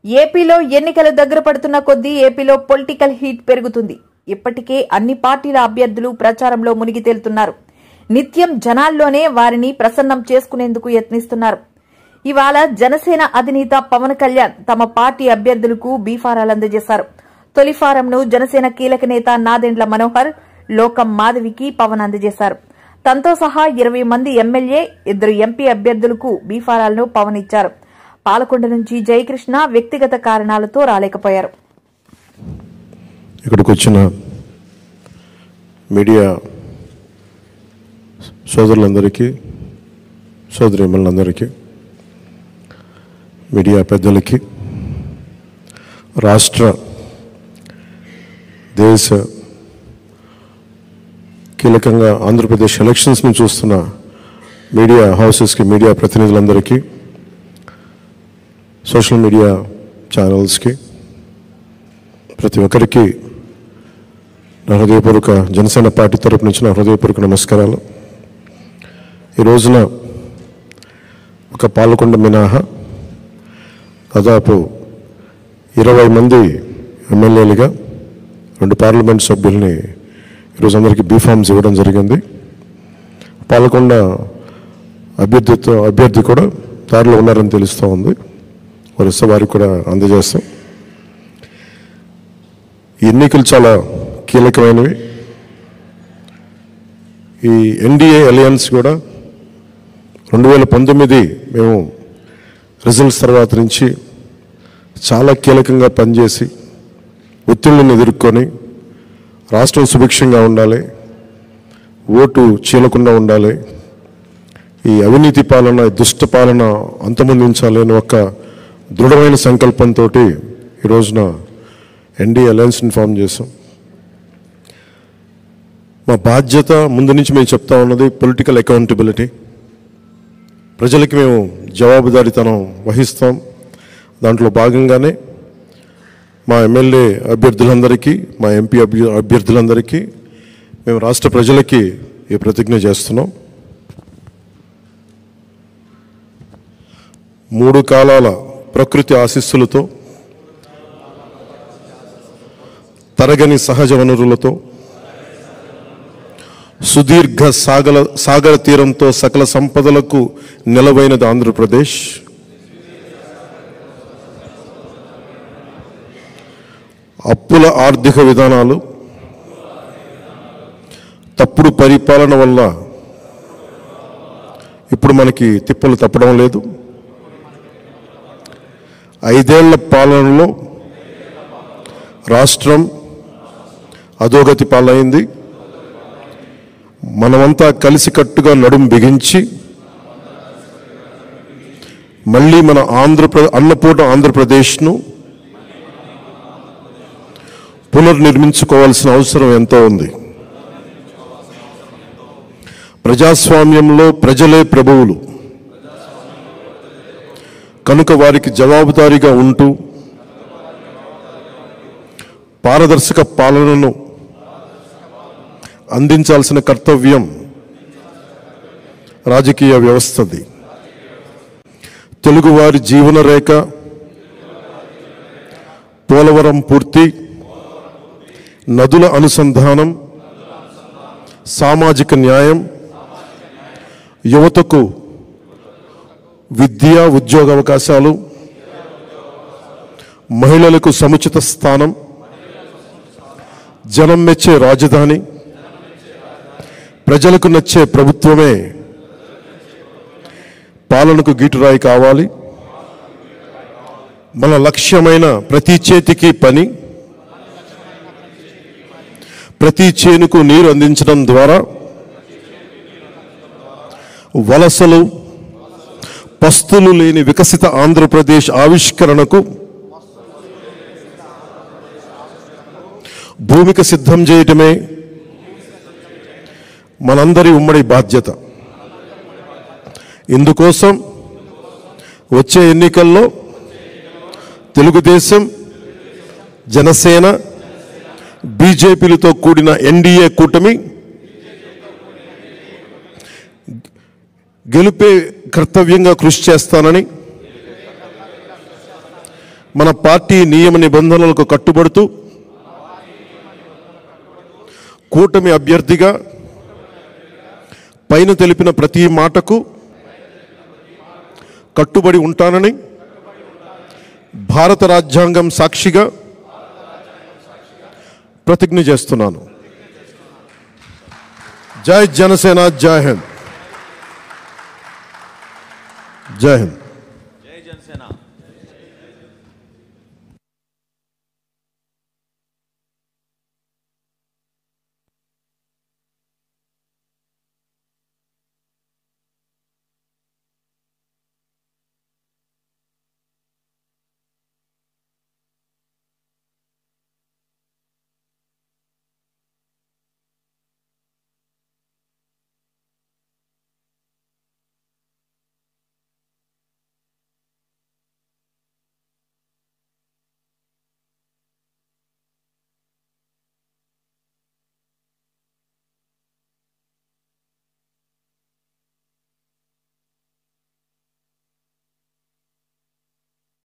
ఏపీలో ఎన్నికలు దగ్గర పడుతున్న కొద్దీ ఏపీలో పొలిటికల్ హీట్ పెరుగుతుంది. ఇప్పటికే అన్ని పార్టీల అభ్యర్థులు ప్రచారంలో మునిగి తేలుతున్నారు. నిత్యం జనాల్లోనే వారిని ప్రసన్నం చేసుకునేందుకు యత్నిస్తున్నారు. ఇవాళ జనసేన అధినేత పవన్ కళ్యాణ్ తమ పార్టీ అభ్యర్థులకు బీఫారాలు అందజేశారు. తొలి ఫారంను జనసేన కీలక నేత నాదెండ్ల మనోహర్, లోకం మాధవికి పవన్ అందజేశారు. తనతో సహా 20 మంది ఎమ్మెల్యే, 2 ఎంపీ అభ్యర్థులకు బీఫారాలను పవన్ ఇచ్చారు. పాలకొండ నుంచి జయకృష్ణ వ్యక్తిగత కారణాలతో రాలేకపోయారు. ఇక్కడికి వచ్చిన మీడియా సోదరులందరికీ, సోదరీమణులందరికీ, మీడియా పెద్దలకి, రాష్ట్ర దేశ కీలకంగా ఆంధ్రప్రదేశ్ ఎలక్షన్స్ని చూస్తున్న మీడియా హౌసెస్కి, మీడియా ప్రతినిధులందరికీ, సోషల్ మీడియా ఛానల్స్కి, ప్రతి ఒక్కరికి నా హృదయపూర్వక జనసేన పార్టీ తరపు నుంచి నా హృదయపూర్వక నమస్కారాలు. ఈ రోజున ఒక పాలకొండ మినహా దాదాపు 20 మంది ఎమ్మెల్యేలుగా 2 పార్లమెంట్ సభ్యుల్ని ఈరోజు అందరికీ బీఫామ్స్ ఇవ్వడం జరిగింది. పాలకొండ అభ్యర్థి కూడా దారిలో ఉన్నారని తెలుస్తూ ఉంది. వరుస వారికి కూడా అందజేస్తాం. ఎన్నికలు చాలా కీలకమైనవి. ఈ ఎన్డీఏ అలయన్స్ కూడా 2019 మేము రిజల్ట్స్ తర్వాత నుంచి చాలా కీలకంగా పనిచేసి ఒత్తిళ్లను ఎదుర్కొని రాష్ట్రం సుభిక్షంగా ఉండాలి, ఓటు చీలకుండా ఉండాలి, ఈ అవినీతి పాలన, దుష్ట పాలన అంతమొందించాలి అని ఒక దృఢమైన సంకల్పంతో ఈ రోజున ఎన్డీఏ అలయన్స్ని ఫామ్ చేసాం. మా బాధ్యత ముందు నుంచి మేము చెప్తా ఉన్నది పొలిటికల్ అకౌంటబిలిటీ. ప్రజలకి మేము జవాబుదారీతనం వహిస్తాం. దాంట్లో భాగంగానే మా ఎమ్మెల్యే అభ్యర్థులందరికీ, మా ఎంపీ అభ్యర్థులందరికీ మేము రాష్ట్ర ప్రజలకి ఈ ప్రతిజ్ఞ చేస్తున్నాం. 3 కాలాల ప్రకృతి ఆశీస్సులతో, తరగని సహజ వనరులతో, సుదీర్ఘ సాగర తీరంతో సకల సంపదలకు నిలవైనది ఆంధ్రప్రదేశ్. అప్పుల ఆర్థిక విధానాలు, తప్పుడు పరిపాలన వల్ల ఇప్పుడు మనకి తిప్పలు తప్పడం లేదు. 5 ఏళ్ల పాలనలో రాష్ట్రం అధోగతి పాలైంది. మనమంతా కలిసికట్టుగా నడుం బిగించి మళ్ళీ మన అన్నపూర్ణ ఆంధ్రప్రదేశ్ను పునర్నిర్మించుకోవాల్సిన అవసరం ఎంతో ఉంది. ప్రజాస్వామ్యంలో ప్రజలే ప్రభువులు కనుక వారికి జవాబుదారీగా ఉంటూ పారదర్శక పాలనను అందించాల్సిన కర్తవ్యం రాజకీయ వ్యవస్థది. తెలుగువారి జీవన రేఖ, పోలవరం పూర్తి, నదుల అనుసంధానం, సామాజిక న్యాయం, యువతకు విద్య, ఉద్యోగ అవకాశాలు, మహిళలకు సముచిత స్థానం, జనం మెచ్చే రాజధాని, ప్రజలకు నచ్చే ప్రభుత్వమే పాలనకు గీటురాయి కావాలి. మన లక్ష్యమైన ప్రతి చేతికి పని, ప్రతి చేనుకు నీరు అందించడం ద్వారా వలసలు, పస్తులు లేని వికసిత ఆంధ్రప్రదేశ్ ఆవిష్కరణకు భూమిక సిద్ధం చేయటమే మనందరి ఉమ్మడి బాధ్యత. ఇందుకోసం వచ్చే ఎన్నికల్లో తెలుగుదేశం, జనసేన, బీజేపీలతో కూడిన ఎన్డీఏ కూటమి గెలుపే కర్తవ్యంగా కృషి చేస్తానని మన పార్టీ నియమ నిబంధనలకు కట్టుబడుతూ కూటమి అభ్యర్థిగా పైన తెలిపిన ప్రతి మాటకు కట్టుబడి ఉంటానని భారత రాజ్యాంగం సాక్షిగా ప్రతిజ్ఞ చేస్తున్నాను. జై జనసేన, జై హింద్. జై హింద్.